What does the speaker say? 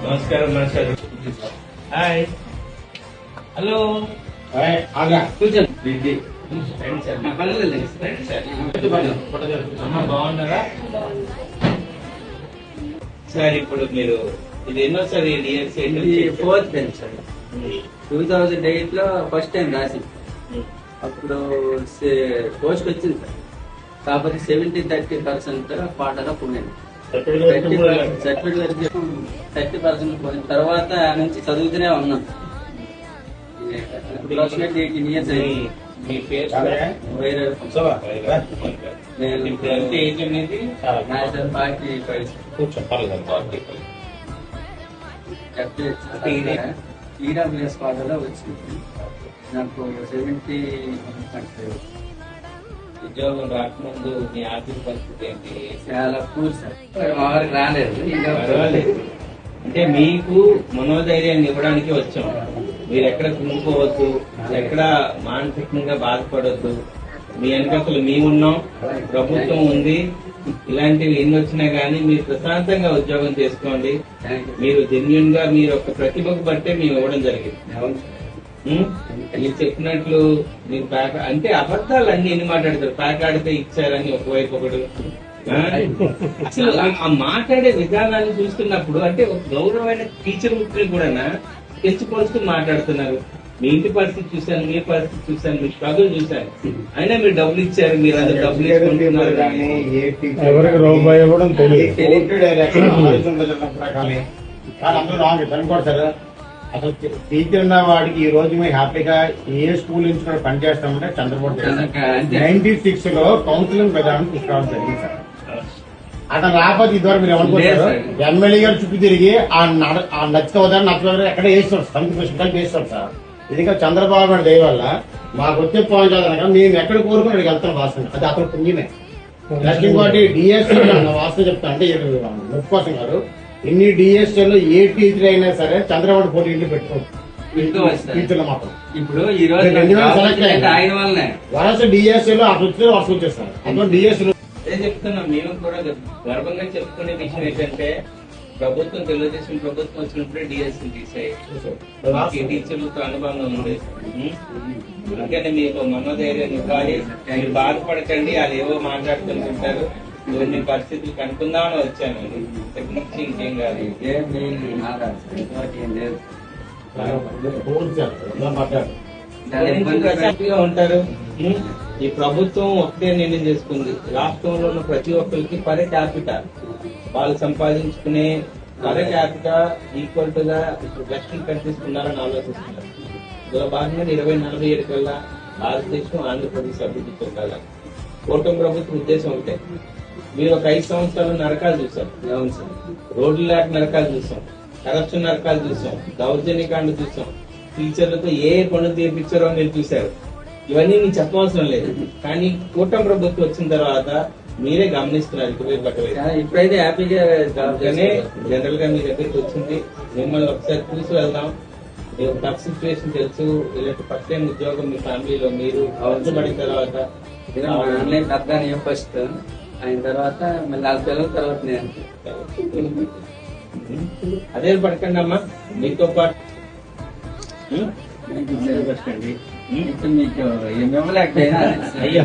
నమస్కారం master. Hi, hello, కూర్చోండి. బాగున్నారా సార్? ఇప్పుడు మీరు ఇది ఎన్నోసారి ఫోర్త్ టైం సార్. 2008 లో ఫస్ట్ టైం రాసి అప్పుడు పోస్ట్ వచ్చింది సార్. కాకపోతే 70-30% పాటలో పోయాను. 30% పోయిన తర్వాత నుంచి చదువుతూనే ఉన్నాం. అప్రాక్సిమేట్ 18 years అయింది. మీ పేరు వేరే ఏజ్ అనేది 45 ఈడబ్ల్యూఎస్ పాటలో వచ్చింది. నాకు 70. ఉద్యోగం రాకముందు మీ ఆర్థిక పరిస్థితి ఏంటి? చాలా కూల్ సార్. మా వారికి రాలేదు. పర్వాలేదు. అంటే మీకు మనోధైర్యాన్ని ఇవ్వడానికి వచ్చాం. మీరు ఎక్కడ కుంగిపోవద్దు, ఎక్కడ మానసికంగా బాధపడద్దు. మీ వెనకసలు మేమున్నాం, ప్రభుత్వం ఉంది. ఇలాంటివి ఎన్ని వచ్చినా గానీ మీరు ప్రశాంతంగా ఉద్యోగం చేసుకోండి. మీరు జెన్యున్ గా మీరు ఒక ప్రతిభకు బట్టే మేము ఇవ్వడం జరిగింది. మీరు చెప్పినట్లు మీరు అంటే అబద్ధాలు అన్ని ఎన్ని మాట్లాడతారు. ఆడితే ఇచ్చారని ఒకవైపు ఒకడు. అసలు ఆ మాట్లాడే విధానాన్ని చూస్తున్నప్పుడు అంటే ఒక గౌరవమైన టీచర్ వృత్తిని కూడా తెచ్చుకోవాల్సి మాట్లాడుతున్నారు. మీ ఇంటి పరిస్థితి చూశాను, మీ పరిస్థితి చూశాను, మీ స్ట్రగుల్ చూశాను. అయినా మీరు డబ్బులు ఇచ్చారు, మీరు అందరు డబ్బులు ఇచ్చుకుంటున్నారు. ఎవరికి రూపాయి ఇవ్వడం తెలియదు. అసలు టీచర్ ఉన్న వాడికి ఈ రోజు మేము హ్యాపీగా ఏ స్కూల్ నుంచి కూడా పనిచేస్తామంటే చంద్రబాబు 96 లో కౌన్సిలింగ్ విధానం తీసుకురావడం జరిగింది సార్. అతను రాకపోతే ఇదివరకు మీరు ఏమనుకుంటారు, ఎమ్మెల్యే గారు చుట్టూ తిరిగి ఆ నచ్చవదని నచ్చవదని ఎక్కడ వేస్తాడు, కలిపి వేస్తాడు సార్. ఇది చంద్రబాబు నాయుడు దయ వల్ల మాకు వచ్చే పాయింట్ అదనక మేము ఎక్కడ కోరుకుని అక్కడికి వెళ్తాం వాసన. అది అతను పుణ్యమే. నెక్స్ట్ ఇంకోటి డిఎస్సీ వాసన చెప్తా అంటే ముఖ్య కోసం గారు ఎన్ని డిఎస్సీలో ఏ టీచర్ అయినా సరే చంద్రబాబు పోటీ ఇంట్లో పెట్టుకోవచ్చు. టీచర్లు మాత్రం ఇప్పుడు ఈ రోజు ఆయన వల్లనే వరస డిఎస్సీలో అటు వచ్చి వరుస వచ్చేస్తారు. అందులో డిఎస్సీలో అదే చెప్తున్నాం. మేము కూడా గర్వంగా చెప్పుకునే విషయం ఏంటంటే ప్రభుత్వం, తెలుగుదేశం ప్రభుత్వం వచ్చినప్పుడే డిఎస్సీ తీసాయి. టీచర్లతో అనుబంధం ఉంది. అందుకని మీకు మనోధైర్యాన్ని ఇవ్వాలి. మీరు బాధపడకండి, అది ఏవో మాట్లాడుతుంటారు. మీ పరిస్థితులు కనుక్కుందామని వచ్చాను. ఇంతకుమించి ఇంకేం కాదు. ప్రశాంతంగా ఉంటారు. ఈ ప్రభుత్వం ఒకటే నిర్ణయం చేసుకుంది, రాష్ట్రంలో ఉన్న ప్రతి ఒక్కరికి పర్ క్యాపిటల్ వాళ్ళు సంపాదించుకునే పర్ క్యాపిటల్ ఈక్వల్ టు గా వెస్టర్న్ కంట్రీస్ ఉన్నారని ఆలోచిస్తున్నారు. ఇందులో భాగంగా 2047 కల్లా భారతదేశం, ఆంధ్రప్రదేశ్ అభివృద్ధి చెందాలి. కూటమి ప్రభుత్వం ఉద్దేశం ఒకటే. మీరు ఒక 5 సంవత్సరాలు నరకాలు చూసాం, రోడ్లు లేక నరకాలు చూసాం, కరప్షన్ నరకాలు చూసాం, దౌర్జన్యకాండ చూసాం, టీచర్లతో ఏ పనులు తీర్పించారో మీరు చూశారు. ఇవన్నీ నేను చెప్పవలసిన లేదు. కానీ కూటమి ప్రభుత్వం వచ్చిన తర్వాత మీరే గమనిస్తున్నారు. ఇప్పుడైతే హ్యాపీగా జనరల్ గా మీ దగ్గరికి వచ్చింది. మిమ్మల్ని ఒకసారి చూసి వెళ్దాం. మీకు టఫ్ సిచ్యువేషన్ తెలుసు. ఇలాంటి ఫస్ట్ టైం ఉద్యోగం మీ ఫ్యామిలీలో మీరు అవసరపడిన తర్వాత ఆన్లైన్ అర్థాన్ని ఫస్ట్ అయిన తర్వాత మళ్ళీ 4 పిల్లల తర్వాత నేను అదే పడకండి అమ్మా. మీతో పాటు మీకు మిమ్మల్ని అయ్యా